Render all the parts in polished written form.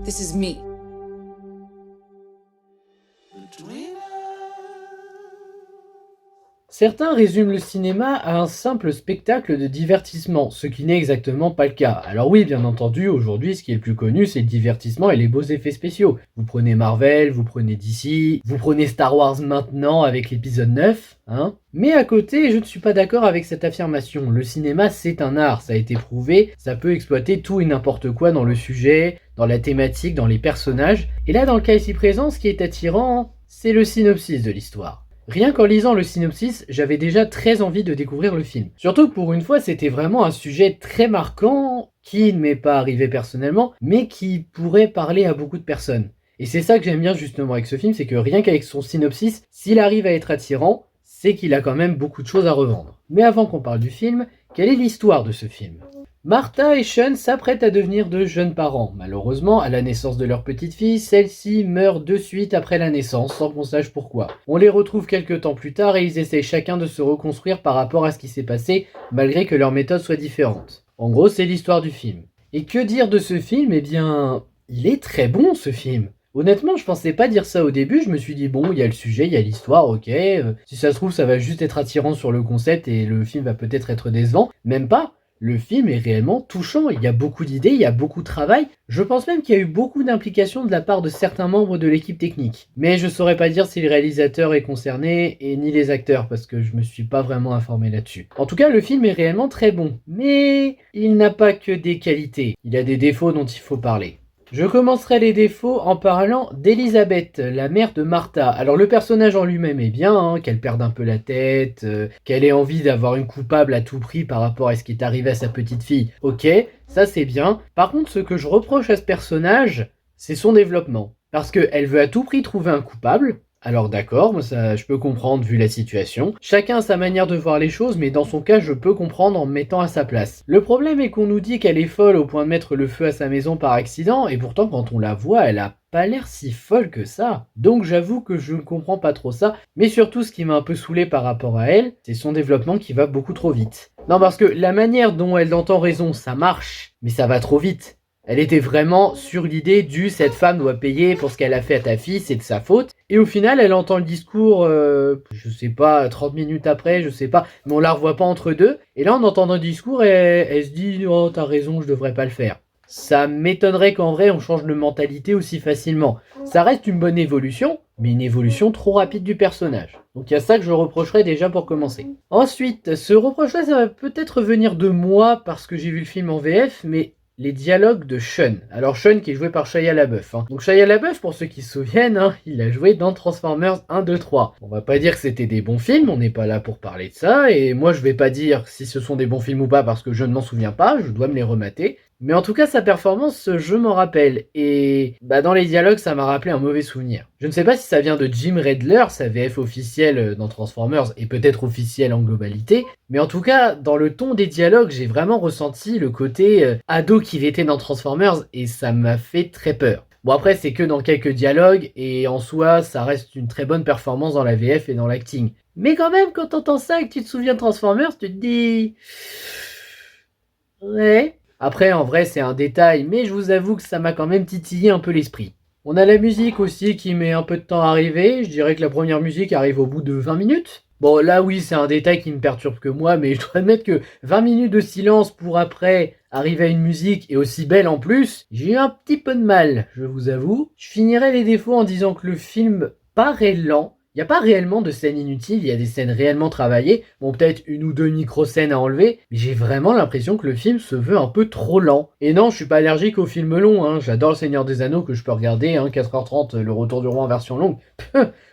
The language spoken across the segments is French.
This is me. Certains résument le cinéma à un simple spectacle de divertissement, ce qui n'est exactement pas le cas. Alors oui, bien entendu, aujourd'hui, ce qui est le plus connu, c'est le divertissement et les beaux effets spéciaux. Vous prenez Marvel, vous prenez DC, vous prenez Star Wars maintenant avec l'épisode 9, hein. Mais à côté, je ne suis pas d'accord avec cette affirmation. Le cinéma, c'est un art, ça a été prouvé, ça peut exploiter tout et n'importe quoi dans le sujet, dans la thématique, dans les personnages. Et là, dans le cas ici présent, ce qui est attirant, c'est le synopsis de l'histoire. Rien qu'en lisant le synopsis, j'avais déjà très envie de découvrir le film. Surtout que pour une fois, c'était vraiment un sujet très marquant, qui ne m'est pas arrivé personnellement, mais qui pourrait parler à beaucoup de personnes. Et c'est ça que j'aime bien justement avec ce film, c'est que rien qu'avec son synopsis, s'il arrive à être attirant, c'est qu'il a quand même beaucoup de choses à revendre. Mais avant qu'on parle du film, quelle est l'histoire de ce film ? Martha et Sean s'apprêtent à devenir de jeunes parents. Malheureusement, à la naissance de leur petite fille, celle-ci meurt de suite après la naissance, sans qu'on sache pourquoi. On les retrouve quelques temps plus tard et ils essayent chacun de se reconstruire par rapport à ce qui s'est passé, malgré que leurs méthodes soient différentes. En gros, c'est l'histoire du film. Et que dire de ce film ? Eh bien, il est très bon ce film. Honnêtement, je pensais pas dire ça au début, je me suis dit bon, il y a le sujet, il y a l'histoire, ok, si ça se trouve ça va juste être attirant sur le concept et le film va peut-être être décevant, même pas. Le film est réellement touchant, il y a beaucoup d'idées, il y a beaucoup de travail. Je pense même qu'il y a eu beaucoup d'implications de la part de certains membres de l'équipe technique. Mais je saurais pas dire si le réalisateur est concerné et ni les acteurs parce que je me suis pas vraiment informé là-dessus. En tout cas, le film est réellement très bon. Mais il n'a pas que des qualités, il a des défauts dont il faut parler. Je commencerai les défauts en parlant d'Elisabeth, la mère de Martha. Alors le personnage en lui-même est bien, hein, qu'elle perde un peu la tête, qu'elle ait envie d'avoir une coupable à tout prix par rapport à ce qui est arrivé à sa petite fille. Ok, ça c'est bien. Par contre, ce que je reproche à ce personnage, c'est son développement. Parce qu'elle veut à tout prix trouver un coupable. Alors d'accord, moi ça je peux comprendre vu la situation. Chacun a sa manière de voir les choses, mais dans son cas je peux comprendre en me mettant à sa place. Le problème est qu'on nous dit qu'elle est folle au point de mettre le feu à sa maison par accident, et pourtant quand on la voit, elle a pas l'air si folle que ça. Donc j'avoue que je ne comprends pas trop ça, mais surtout ce qui m'a un peu saoulé par rapport à elle, c'est son développement qui va beaucoup trop vite. Non parce que la manière dont elle entend raison, ça marche, mais ça va trop vite. Elle était vraiment sur l'idée du cette femme doit payer pour ce qu'elle a fait à ta fille, c'est de sa faute. Et au final, elle entend le discours, je sais pas, 30 minutes après, je sais pas, mais on la revoit pas entre deux. Et là, en entendant le discours, elle se dit oh t'as raison, je devrais pas le faire. Ça m'étonnerait qu'en vrai on change de mentalité aussi facilement. Ça reste une bonne évolution, mais une évolution trop rapide du personnage. Donc il y a ça que je reprocherais déjà pour commencer. Ensuite, ce reproche-là, ça va peut-être venir de moi parce que j'ai vu le film en VF, mais les dialogues de Sean. Alors Sean qui est joué par Shia LaBeouf. Donc Shia LaBeouf, pour ceux qui se souviennent, il a joué dans Transformers 1, 2, 3. On va pas dire que c'était des bons films, on n'est pas là pour parler de ça, et moi je vais pas dire si ce sont des bons films ou pas parce que je ne m'en souviens pas, je dois me les remater. Mais en tout cas, sa performance, je m'en rappelle. Et dans les dialogues, ça m'a rappelé un mauvais souvenir. Je ne sais pas si ça vient de Jim Redler, sa VF officielle dans Transformers, et peut-être officielle en globalité. Mais en tout cas, dans le ton des dialogues, j'ai vraiment ressenti le côté ado qu'il était dans Transformers, et ça m'a fait très peur. Bon après, c'est que dans quelques dialogues, et en soi, ça reste une très bonne performance dans la VF et dans l'acting. Mais quand même, quand t'entends ça et que tu te souviens de Transformers, tu te dis... Ouais... Après, en vrai, c'est un détail, mais je vous avoue que ça m'a quand même titillé un peu l'esprit. On a la musique aussi qui met un peu de temps à arriver. Je dirais que la première musique arrive au bout de 20 minutes. Bon, là, oui, c'est un détail qui me perturbe que moi, mais je dois admettre que 20 minutes de silence pour après arriver à une musique et aussi belle en plus, j'ai eu un petit peu de mal, je vous avoue. Je finirai les défauts en disant que le film paraît lent. Il n'y a pas réellement de scènes inutiles, il y a des scènes réellement travaillées, bon peut-être une ou deux micro-scènes à enlever, mais j'ai vraiment l'impression que le film se veut un peu trop lent. Et non, je suis pas allergique aux films longs, j'adore Le Seigneur des Anneaux que je peux regarder, 4h30, Le Retour du Roi en version longue,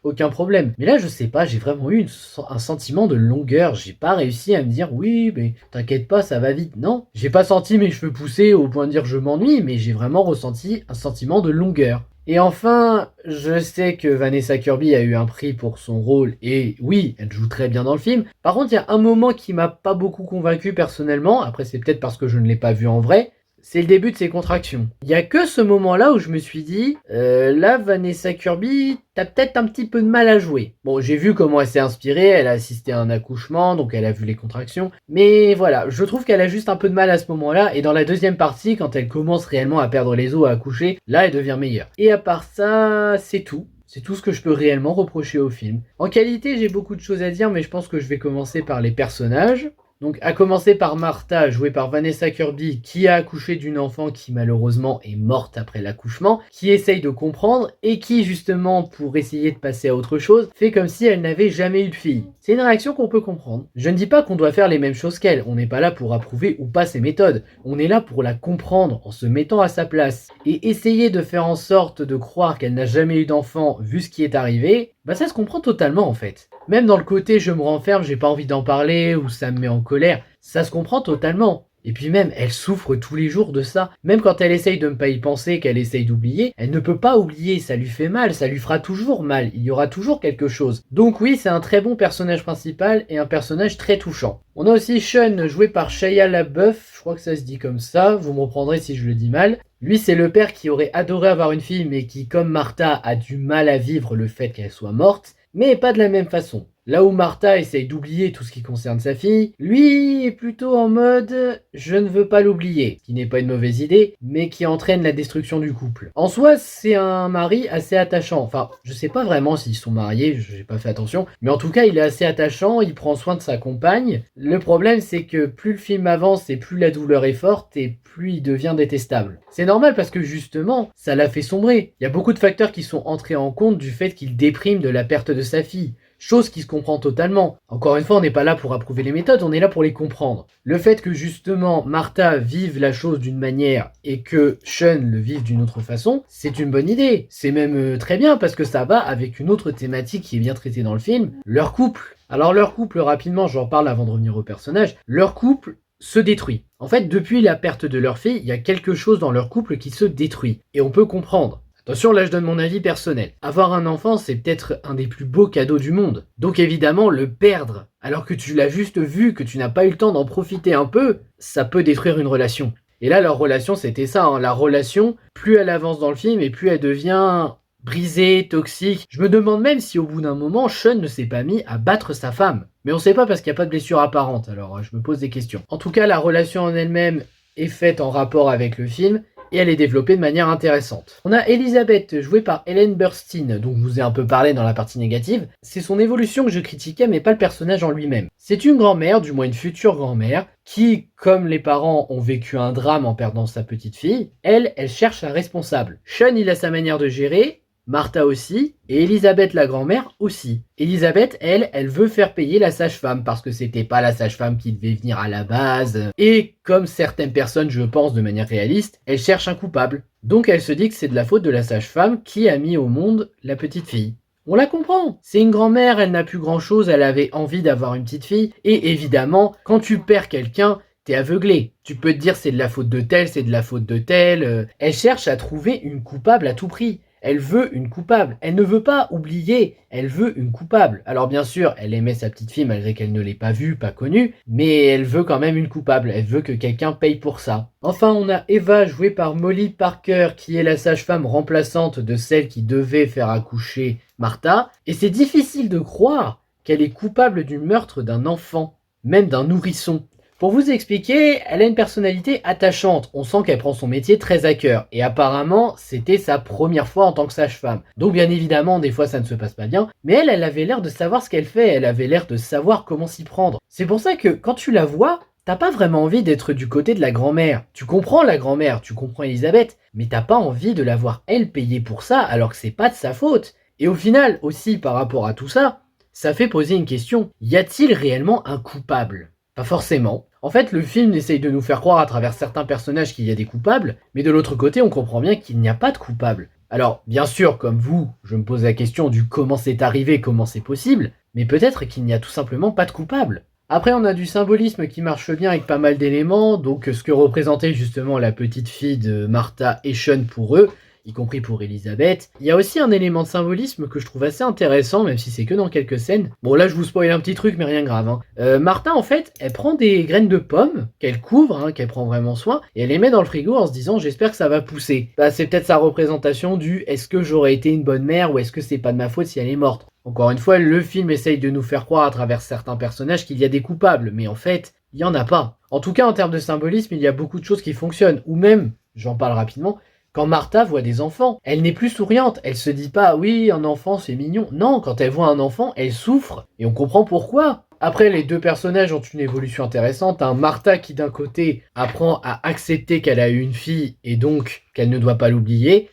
aucun problème. Mais là je sais pas, j'ai vraiment eu un sentiment de longueur, j'ai pas réussi à me dire oui mais t'inquiète pas ça va vite, non. J'ai pas senti mes cheveux pousser au point de dire je m'ennuie, mais j'ai vraiment ressenti un sentiment de longueur. Et enfin, je sais que Vanessa Kirby a eu un prix pour son rôle, et oui, elle joue très bien dans le film. Par contre, il y a un moment qui m'a pas beaucoup convaincu personnellement, après c'est peut-être parce que je ne l'ai pas vu en vrai, c'est le début de ses contractions. Il y a que ce moment-là où je me suis dit, là, Vanessa Kirby, t'as peut-être un petit peu de mal à jouer. Bon, j'ai vu comment elle s'est inspirée, elle a assisté à un accouchement, donc elle a vu les contractions. Mais voilà, je trouve qu'elle a juste un peu de mal à ce moment-là, et dans la deuxième partie, quand elle commence réellement à perdre les os, à accoucher, là, elle devient meilleure. Et à part ça, c'est tout. C'est tout ce que je peux réellement reprocher au film. En qualité, j'ai beaucoup de choses à dire, mais je pense que je vais commencer par les personnages. Donc, à commencer par Martha, jouée par Vanessa Kirby, qui a accouché d'une enfant qui malheureusement est morte après l'accouchement, qui essaye de comprendre et qui, justement, pour essayer de passer à autre chose, fait comme si elle n'avait jamais eu de fille. C'est une réaction qu'on peut comprendre. Je ne dis pas qu'on doit faire les mêmes choses qu'elle, on n'est pas là pour approuver ou pas ses méthodes, on est là pour la comprendre en se mettant à sa place. Et essayer de faire en sorte de croire qu'elle n'a jamais eu d'enfant vu ce qui est arrivé, bah ça se comprend totalement en fait. Même dans le côté je me renferme, j'ai pas envie d'en parler ou ça me met en colère, ça se comprend totalement. Et puis même, elle souffre tous les jours de ça. Même quand elle essaye de ne pas y penser, qu'elle essaye d'oublier, elle ne peut pas oublier, ça lui fait mal, ça lui fera toujours mal, il y aura toujours quelque chose. Donc oui, c'est un très bon personnage principal et un personnage très touchant. On a aussi Sean, joué par Shia LaBeouf, je crois que ça se dit comme ça, vous me reprendrez si je le dis mal. Lui, c'est le père qui aurait adoré avoir une fille, mais qui, comme Martha, a du mal à vivre le fait qu'elle soit morte, mais pas de la même façon. Là où Martha essaye d'oublier tout ce qui concerne sa fille, lui est plutôt en mode « je ne veux pas l'oublier », ce qui n'est pas une mauvaise idée, mais qui entraîne la destruction du couple. En soi, c'est un mari assez attachant. Enfin, je sais pas vraiment s'ils sont mariés, j'ai pas fait attention, mais en tout cas, il est assez attachant, il prend soin de sa compagne. Le problème, c'est que plus le film avance et plus la douleur est forte et plus il devient détestable. C'est normal parce que justement, ça l'a fait sombrer. Il y a beaucoup de facteurs qui sont entrés en compte du fait qu'il déprime de la perte de sa fille. Chose qui se comprend totalement. Encore une fois, on n'est pas là pour approuver les méthodes, on est là pour les comprendre. Le fait que justement Martha vive la chose d'une manière et que Sean le vive d'une autre façon, c'est une bonne idée. C'est même très bien parce que ça va avec une autre thématique qui est bien traitée dans le film, leur couple. Alors leur couple, rapidement, j'en parle avant de revenir au personnage, leur couple se détruit. En fait, depuis la perte de leur fille, il y a quelque chose dans leur couple qui se détruit. Et on peut comprendre. Attention, là je donne mon avis personnel. Avoir un enfant, c'est peut-être un des plus beaux cadeaux du monde. Donc évidemment, le perdre, alors que tu l'as juste vu, que tu n'as pas eu le temps d'en profiter un peu, ça peut détruire une relation. Et là, leur relation, c'était ça. La relation, plus elle avance dans le film, et plus elle devient brisée, toxique. Je me demande même si au bout d'un moment, Sean ne s'est pas mis à battre sa femme. Mais on sait pas parce qu'il n'y a pas de blessure apparente, alors je me pose des questions. En tout cas, la relation en elle-même est faite en rapport avec le film, et elle est développée de manière intéressante. On a Elizabeth, jouée par Ellen Burstyn, dont je vous ai un peu parlé dans la partie négative. C'est son évolution que je critiquais, mais pas le personnage en lui-même. C'est une grand-mère, du moins une future grand-mère, qui, comme les parents, ont vécu un drame en perdant sa petite fille. Elle cherche un responsable. Sean, il a sa manière de gérer, Martha aussi, et Elisabeth la grand-mère aussi. Elisabeth, elle veut faire payer la sage-femme, parce que c'était pas la sage-femme qui devait venir à la base. Et comme certaines personnes, je pense de manière réaliste, elle cherche un coupable. Donc elle se dit que c'est de la faute de la sage-femme qui a mis au monde la petite fille. On la comprend, c'est une grand-mère, elle n'a plus grand-chose, elle avait envie d'avoir une petite fille, et évidemment, quand tu perds quelqu'un, t'es aveuglé. Tu peux te dire c'est de la faute de tel, c'est de la faute de tel. Elle cherche à trouver une coupable à tout prix. Elle veut une coupable. Elle ne veut pas oublier. Elle veut une coupable. Alors bien sûr, elle aimait sa petite fille malgré qu'elle ne l'ait pas vue, pas connue. Mais elle veut quand même une coupable. Elle veut que quelqu'un paye pour ça. Enfin, on a Eva, jouée par Molly Parker, qui est la sage-femme remplaçante de celle qui devait faire accoucher Martha. Et c'est difficile de croire qu'elle est coupable du meurtre d'un enfant, même d'un nourrisson. Pour vous expliquer, elle a une personnalité attachante, on sent qu'elle prend son métier très à cœur, et apparemment c'était sa première fois en tant que sage-femme. Donc bien évidemment, des fois ça ne se passe pas bien, mais elle avait l'air de savoir ce qu'elle fait, elle avait l'air de savoir comment s'y prendre. C'est pour ça que quand tu la vois, t'as pas vraiment envie d'être du côté de la grand-mère. Tu comprends la grand-mère, tu comprends Elisabeth, mais t'as pas envie de la voir elle payer pour ça alors que c'est pas de sa faute. Et au final, aussi par rapport à tout ça, ça fait poser une question, y a-t-il réellement un coupable ? Pas forcément. En fait, le film essaye de nous faire croire à travers certains personnages qu'il y a des coupables, mais de l'autre côté, on comprend bien qu'il n'y a pas de coupable. Alors, bien sûr, comme vous, je me pose la question du comment c'est arrivé, comment c'est possible, mais peut-être qu'il n'y a tout simplement pas de coupable. Après, on a du symbolisme qui marche bien avec pas mal d'éléments, donc ce que représentait justement la petite fille de Martha et Sean pour eux, y compris pour Elisabeth. Il y a aussi un élément de symbolisme que je trouve assez intéressant, même si c'est que dans quelques scènes. Bon là je vous spoil un petit truc, mais rien de grave. Martha en fait, elle prend des graines de pommes, qu'elle couvre, qu'elle prend vraiment soin, et elle les met dans le frigo en se disant j'espère que ça va pousser. Bah c'est peut-être sa représentation du est-ce que j'aurais été une bonne mère ou est-ce que c'est pas de ma faute si elle est morte. Encore une fois, le film essaye de nous faire croire à travers certains personnages qu'il y a des coupables, mais en fait, il y en a pas. En tout cas, en termes de symbolisme, il y a beaucoup de choses qui fonctionnent. Ou même, j'en parle rapidement, quand Martha voit des enfants, elle n'est plus souriante. Elle se dit pas, oui, un enfant c'est mignon. Non, quand elle voit un enfant, elle souffre. Et on comprend pourquoi. Après, les deux personnages ont une évolution intéressante. Martha qui d'un côté apprend à accepter qu'elle a eu une fille et donc qu'elle ne doit pas l'oublier.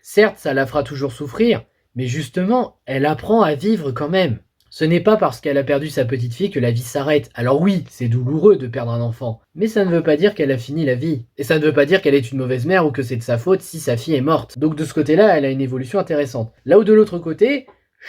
Certes, ça la fera toujours souffrir, mais justement, elle apprend à vivre quand même. Ce n'est pas parce qu'elle a perdu sa petite fille que la vie s'arrête. Alors oui, c'est douloureux de perdre un enfant, mais ça ne veut pas dire qu'elle a fini la vie. Et ça ne veut pas dire qu'elle est une mauvaise mère ou que c'est de sa faute si sa fille est morte. Donc de ce côté-là, elle a une évolution intéressante. Là où de l'autre côté,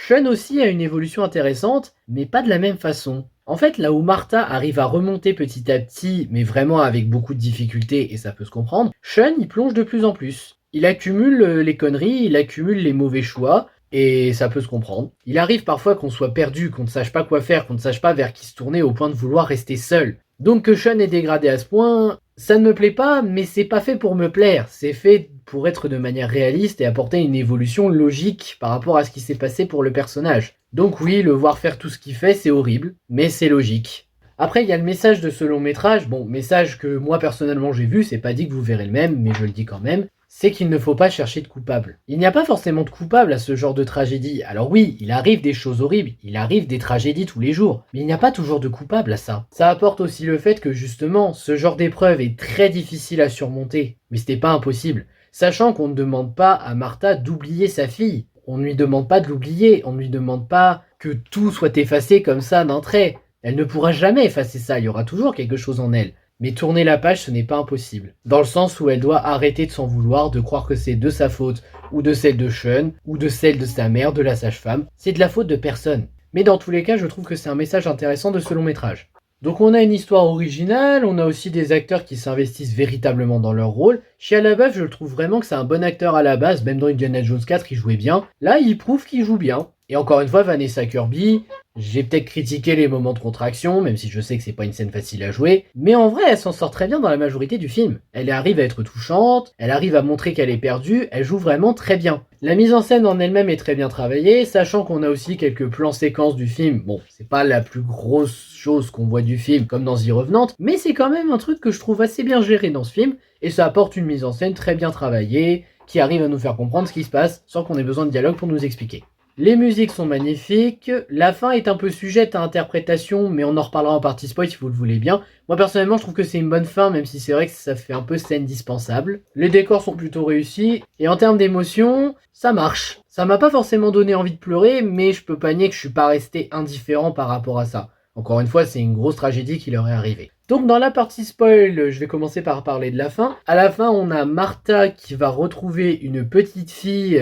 Sean aussi a une évolution intéressante, mais pas de la même façon. En fait, là où Martha arrive à remonter petit à petit, mais vraiment avec beaucoup de difficultés, et ça peut se comprendre, Sean y plonge de plus en plus. Il accumule les conneries, il accumule les mauvais choix, et ça peut se comprendre. Il arrive parfois qu'on soit perdu, qu'on ne sache pas quoi faire, qu'on ne sache pas vers qui se tourner au point de vouloir rester seul. Donc que Sean est dégradé à ce point, ça ne me plaît pas, mais c'est pas fait pour me plaire. C'est fait pour être de manière réaliste et apporter une évolution logique par rapport à ce qui s'est passé pour le personnage. Donc oui, le voir faire tout ce qu'il fait, c'est horrible, mais c'est logique. Après, il y a le message de ce long métrage. Bon, message que moi personnellement j'ai vu, c'est pas dit que vous verrez le même, mais je le dis quand même. C'est qu'il ne faut pas chercher de coupable. Il n'y a pas forcément de coupable à ce genre de tragédie. Alors oui, il arrive des choses horribles, il arrive des tragédies tous les jours, mais il n'y a pas toujours de coupable à ça. Ça apporte aussi le fait que justement, ce genre d'épreuve est très difficile à surmonter, mais c'était pas impossible. Sachant qu'on ne demande pas à Martha d'oublier sa fille. On ne lui demande pas de l'oublier, on ne lui demande pas que tout soit effacé comme ça d'un trait. Elle ne pourra jamais effacer ça, il y aura toujours quelque chose en elle. Mais tourner la page, ce n'est pas impossible. Dans le sens où elle doit arrêter de s'en vouloir, de croire que c'est de sa faute, ou de celle de Sean, ou de celle de sa mère, de la sage-femme. C'est de la faute de personne. Mais dans tous les cas, je trouve que c'est un message intéressant de ce long métrage. Donc on a une histoire originale, on a aussi des acteurs qui s'investissent véritablement dans leur rôle. Shia LaBeouf, je le trouve vraiment que c'est un bon acteur à la base, même dans Indiana Jones 4, il jouait bien. Là, il prouve qu'il joue bien. Et encore une fois, Vanessa Kirby, j'ai peut-être critiqué les moments de contraction, même si je sais que c'est pas une scène facile à jouer, mais en vrai, elle s'en sort très bien dans la majorité du film. Elle arrive à être touchante, elle arrive à montrer qu'elle est perdue, elle joue vraiment très bien. La mise en scène en elle-même est très bien travaillée, sachant qu'on a aussi quelques plans séquences du film. Bon, c'est pas la plus grosse chose qu'on voit du film, comme dans The Revenant, mais c'est quand même un truc que je trouve assez bien géré dans ce film, et ça apporte une mise en scène très bien travaillée, qui arrive à nous faire comprendre ce qui se passe, sans qu'on ait besoin de dialogue pour nous expliquer. Les musiques sont magnifiques, la fin est un peu sujette à interprétation, mais on en reparlera en partie spoil si vous le voulez bien. Moi personnellement je trouve que c'est une bonne fin, même si c'est vrai que ça fait un peu scène dispensable. Les décors sont plutôt réussis, et en termes d'émotion, ça marche. Ça m'a pas forcément donné envie de pleurer, mais je peux pas nier que je suis pas resté indifférent par rapport à ça. Encore une fois, c'est une grosse tragédie qui leur est arrivée. Donc dans la partie spoil, je vais commencer par parler de la fin. À la fin, on a Martha qui va retrouver une petite fille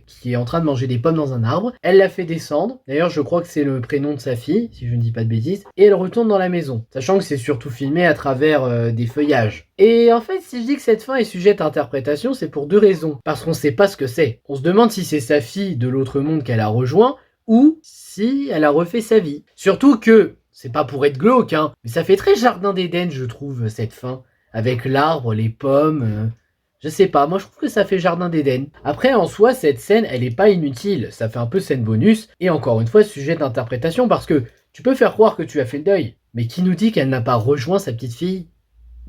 qui est en train de manger des pommes dans un arbre. Elle la fait descendre. D'ailleurs, je crois que c'est le prénom de sa fille, si je ne dis pas de bêtises. Et elle retourne dans la maison, sachant que c'est surtout filmé à travers des feuillages. Et en fait, si je dis que cette fin est sujette à interprétation, c'est pour deux raisons. Parce qu'on sait pas ce que c'est. On se demande si c'est sa fille de l'autre monde qu'elle a rejoint, ou si elle a refait sa vie. Surtout que, c'est pas pour être glauque, mais ça fait très jardin d'Éden, je trouve, cette fin. Avec l'arbre, les pommes, je sais pas, moi je trouve que ça fait jardin d'Éden. Après, en soi, cette scène, elle est pas inutile, ça fait un peu scène bonus, et encore une fois, sujet d'interprétation, parce que tu peux faire croire que tu as fait le deuil, mais qui nous dit qu'elle n'a pas rejoint sa petite fille ?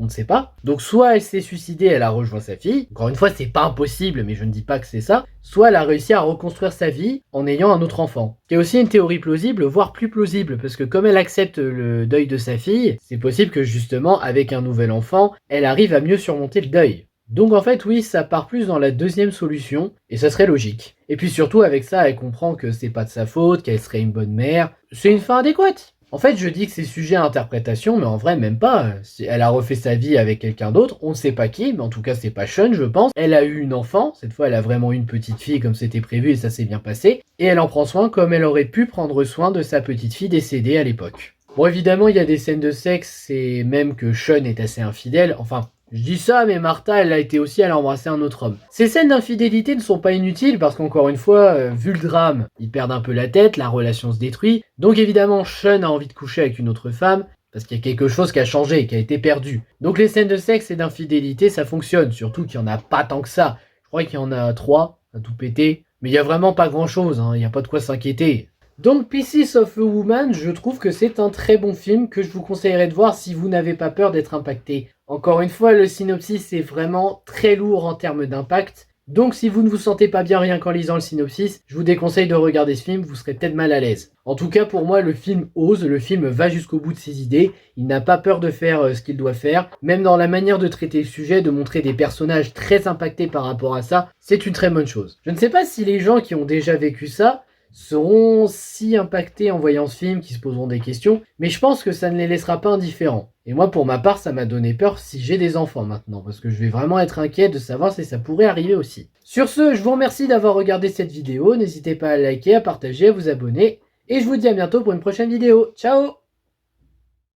On ne sait pas. Donc soit elle s'est suicidée, elle a rejoint sa fille. Encore une fois, c'est pas impossible, mais je ne dis pas que c'est ça. Soit elle a réussi à reconstruire sa vie en ayant un autre enfant. C'est aussi une théorie plausible, voire plus plausible, parce que comme elle accepte le deuil de sa fille, c'est possible que justement, avec un nouvel enfant, elle arrive à mieux surmonter le deuil. Donc en fait, oui, ça part plus dans la deuxième solution, et ça serait logique. Et puis surtout, avec ça, elle comprend que c'est pas de sa faute, qu'elle serait une bonne mère. C'est une fin adéquate. En fait, je dis que c'est sujet à interprétation, mais en vrai, même pas. Elle a refait sa vie avec quelqu'un d'autre, on ne sait pas qui, mais en tout cas, c'est pas Sean, je pense. Elle a eu une enfant, cette fois, elle a vraiment eu une petite fille comme c'était prévu et ça s'est bien passé. Et elle en prend soin comme elle aurait pu prendre soin de sa petite fille décédée à l'époque. Bon, évidemment, il y a des scènes de sexe et même que Sean est assez infidèle. Enfin, Je dis ça, mais Martha, elle a été aussi à embrasser un autre homme. Ces scènes d'infidélité ne sont pas inutiles parce qu'encore une fois, vu le drame, ils perdent un peu la tête, la relation se détruit. Donc évidemment, Sean a envie de coucher avec une autre femme parce qu'il y a quelque chose qui a changé, qui a été perdu. Donc les scènes de sexe et d'infidélité, ça fonctionne, surtout qu'il n'y en a pas tant que ça. Je crois qu'il y en a 3, à tout péter. Mais il n'y a vraiment pas grand chose, il n'y a pas de quoi s'inquiéter. Donc Pieces of a Woman, je trouve que c'est un très bon film que je vous conseillerais de voir si vous n'avez pas peur d'être impacté. Encore une fois, le synopsis est vraiment très lourd en termes d'impact. Donc si vous ne vous sentez pas bien rien qu'en lisant le synopsis, je vous déconseille de regarder ce film, vous serez peut-être mal à l'aise. En tout cas pour moi, le film ose, le film va jusqu'au bout de ses idées, il n'a pas peur de faire ce qu'il doit faire, même dans la manière de traiter le sujet, de montrer des personnages très impactés par rapport à ça, c'est une très bonne chose. Je ne sais pas si les gens qui ont déjà vécu ça seront si impactés en voyant ce film qu'ils se poseront des questions, mais je pense que ça ne les laissera pas indifférents. Et moi, pour ma part, ça m'a donné peur si j'ai des enfants maintenant, parce que je vais vraiment être inquiet de savoir si ça pourrait arriver aussi. Sur ce, je vous remercie d'avoir regardé cette vidéo, n'hésitez pas à liker, à partager, à vous abonner, et je vous dis à bientôt pour une prochaine vidéo. Ciao!